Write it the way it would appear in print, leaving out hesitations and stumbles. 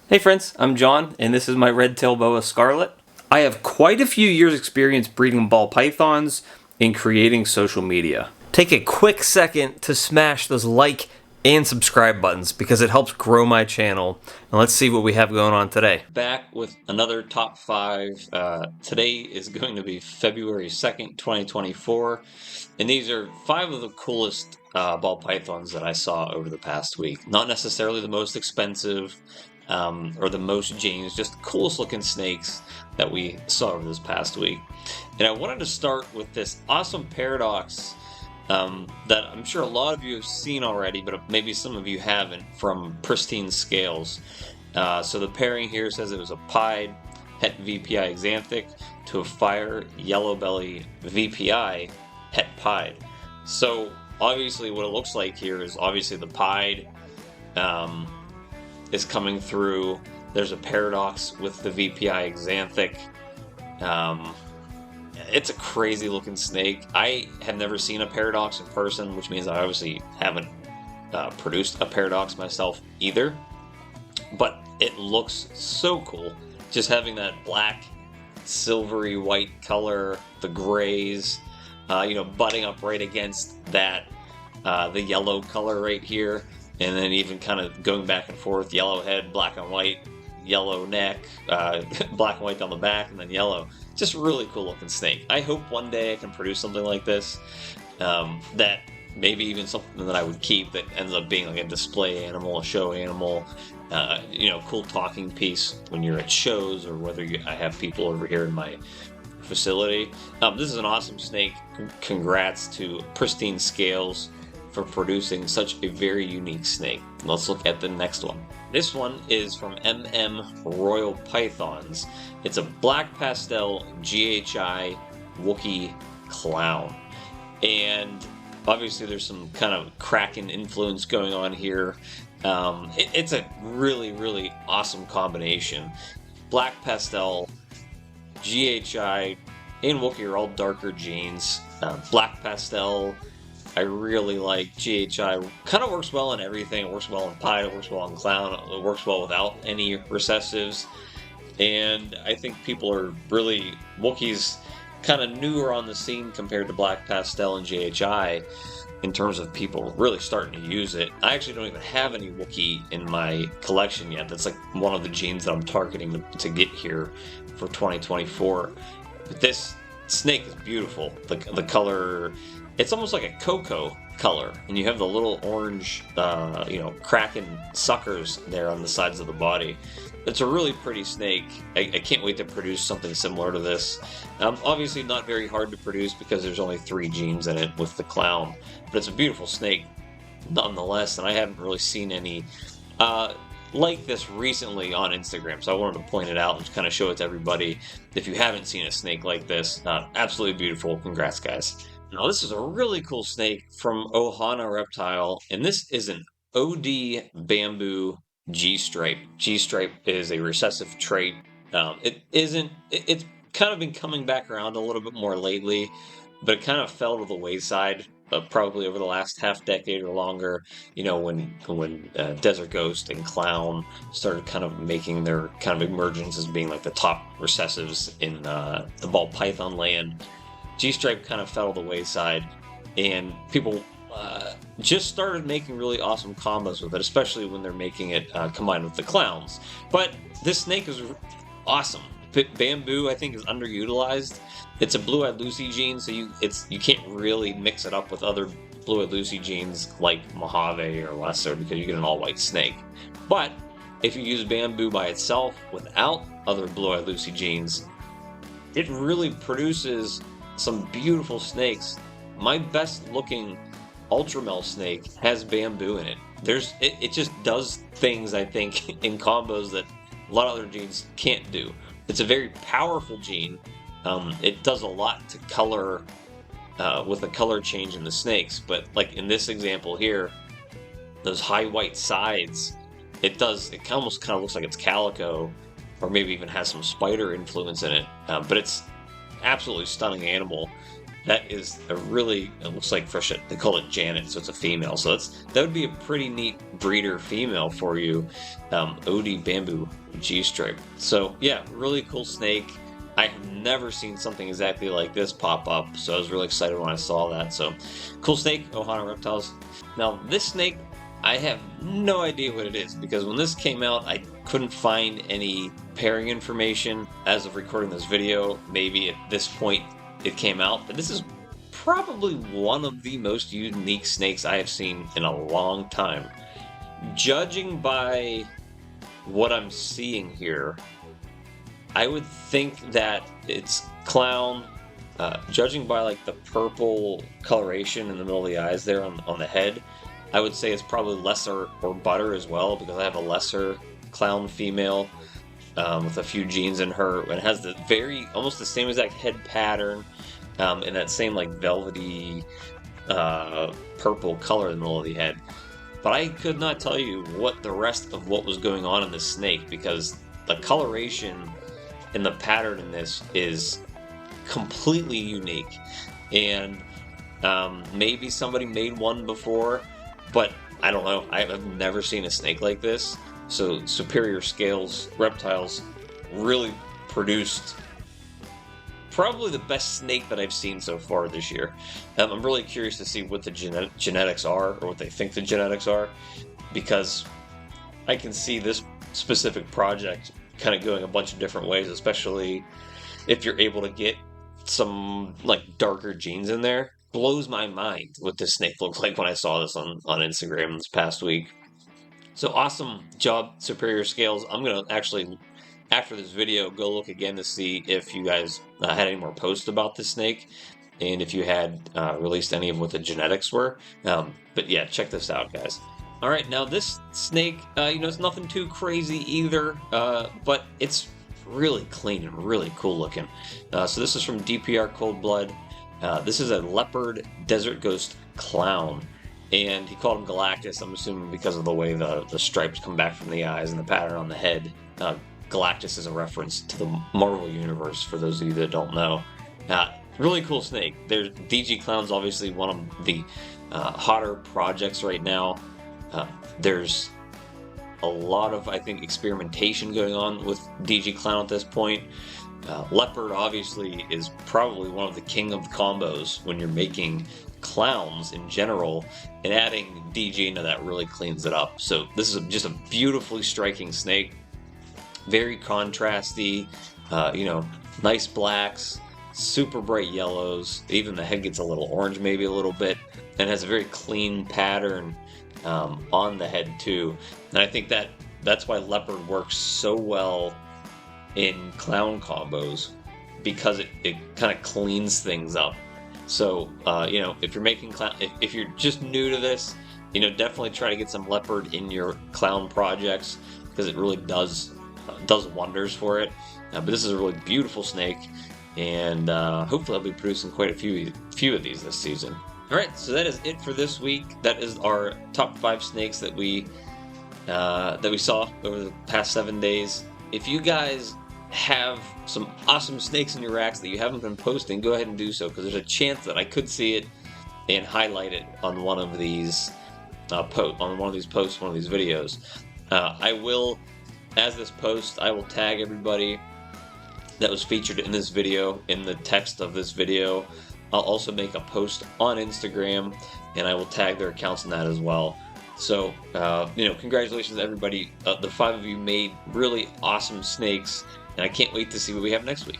Hey friends, I'm John, and this is my red-tailed boa scarlet. I have quite a few years experience breeding ball pythons and creating social media. Take a quick second to smash those like and subscribe buttons because it helps grow my channel. And let's see what we have going on today. Back with another top 5. Today is going to be February 2nd, 2024. And these are 5 of the coolest ball pythons that I saw over the past week. Not necessarily the most expensive or the most genes, just the coolest looking snakes that we saw over this past week. And I wanted to start with this awesome paradox that I'm sure a lot of you have seen already, but maybe some of you haven't, from Pristine Scales. So the pairing here says it was a pied het VPI exanthic to a fire yellow belly VPI het pied. So obviously what it looks like here is obviously the pied is coming through. There's a paradox with the VPI exanthic. It's a crazy looking snake. I have never seen a paradox in person, which means I obviously haven't produced a paradox myself either. But it looks so cool. Just having that black, silvery white color, the grays, butting up right against that, the yellow color right here. And then even kind of going back and forth, yellow head, black and white, yellow neck, black and white down the back, and then yellow. Just really cool looking snake. I hope one day I can produce something like this, that maybe even something that I would keep that ends up being like a display animal, a show animal, cool talking piece when you're at shows, or whether I have people over here in my facility. This is an awesome snake. Congrats to Pristine Scales for producing such a very unique snake. Let's look at the next one. This one is from Royal Pythons. It's a black pastel GHI Wook Clown. And obviously there's some kind of Kraken influence going on here. It's a really, really awesome combination. Black pastel, GHI, and Wook are all darker genes. Black pastel, I really like. GHI kind of works well in everything. It works well in pied, it works well in clown, it works well without any recessives. And I think people are really, Wookie's kind of newer on the scene compared to black pastel and GHI in terms of people really starting to use it. I actually don't even have any Wookie in my collection yet. That's like one of the genes that I'm targeting to get here for 2024. But this snake is beautiful. The color, it's almost like a cocoa color, and you have the little orange, Kraken suckers there on the sides of the body. It's a really pretty snake. I can't wait to produce something similar to this. Obviously not very hard to produce because there's only 3 genes in it with the clown, but it's a beautiful snake nonetheless, and I haven't really seen any like this recently on Instagram, so I wanted to point it out and just kind of show it to everybody. If you haven't seen a snake like this, absolutely beautiful. Congrats, guys. Now this is a really cool snake from Ohana Reptile, and this is an OD Bamboo Gstripe. Gstripe is a recessive trait. It's kind of been coming back around a little bit more lately, but it kind of fell to the wayside, probably over the last half decade or longer, when Desert Ghost and Clown started kind of making their kind of emergence as being like the top recessives in the ball python land. G-Stripe kind of fell to the wayside, and people just started making really awesome combos with it, especially when they're making it combined with the clowns. But this snake is awesome. Bamboo, I think, is underutilized. It's a Blue-Eyed Lucy gene, so you can't really mix it up with other Blue-Eyed Lucy genes like Mojave or Lesser because you get an all-white snake. But if you use Bamboo by itself without other Blue-Eyed Lucy genes, it really produces some beautiful snakes. My best looking Ultramel snake has Bamboo in it. It just does things, I think, in combos that a lot of other genes can't do. It's a very powerful gene. It does a lot to color with the color change in the snakes, but like in this example here, those high white sides, it almost kind of looks like it's calico, or maybe even has some spider influence in it, but it's absolutely stunning animal. that is a really, it looks like fresh, they call it Janet, so it's a female. So that would be a pretty neat breeder female for you, Odie Bamboo Gstripe. So yeah, really cool snake. I have never seen something exactly like this pop up, so I was really excited when I saw that. So cool snake, Ohana Reptiles. Now this snake, I have no idea what it is, because when this came out, I couldn't find any pairing information as of recording this video. Maybe at this point it came out, but this is probably one of the most unique snakes I have seen in a long time. Judging by what I'm seeing here, I would think that it's clown. Judging by like the purple coloration in the middle of the eyes there on the head, I would say it's probably lesser or butter as well, because I have a lesser clown female with a few genes in her, and it has the almost the same exact head pattern and that same like velvety purple color in the middle of the head. But I could not tell you what the rest of what was going on in this snake, because the coloration and the pattern in this is completely unique. And maybe somebody made one before, but I don't know. I've never seen a snake like this. So Superior Scales Reptiles really produced probably the best snake that I've seen so far this year. I'm really curious to see what the genetics are, or what they think the genetics are, because I can see this specific project kind of going a bunch of different ways, especially if you're able to get some like darker genes in there. Blows my mind what this snake looked like when I saw this on Instagram this past week. So awesome job, Superior Scales. I'm going to actually, after this video, go look again to see if you guys had any more posts about this snake, and if you had released any of what the genetics were. But yeah, check this out, guys. All right, now this snake, it's nothing too crazy either, but it's really clean and really cool looking. So this is from DPR Cold Blood. This is a leopard desert ghost clown, and he called him Galactus. I'm assuming because of the way the stripes come back from the eyes and the pattern on the head. Galactus is a reference to the Marvel Universe, for those of you that don't know. Really cool snake. DG Clown's obviously one of the hotter projects right now. There's a lot of, I think, experimentation going on with DG Clown at this point. Leopard obviously is probably one of the king of the combos when you're making clowns in general, and adding DG into that really cleans it up. So this is just a beautifully striking snake, very contrasty, nice blacks, super bright yellows, even the head gets a little orange, maybe a little bit, and has a very clean pattern on the head too. And I think that's why Leopard works so well in clown combos, because it kind of cleans things up. So if you're making clown, if you're just new to this, definitely try to get some Leopard in your clown projects, because it really does wonders for it. But this is a really beautiful snake, and hopefully I'll be producing quite a few of these this season. All right, so that is it for this week. That is our top 5 snakes that we saw over the past 7 days. If you guys have some awesome snakes in your racks that you haven't been posting, go ahead and do so, because there's a chance that I could see it and highlight it on one of these posts, one of these videos. I will, as this post, I will tag everybody that was featured in this video in the text of this video. I'll also make a post on Instagram, and I will tag their accounts in that as well. So, congratulations to everybody. The 5 of you made really awesome snakes, and I can't wait to see what we have next week.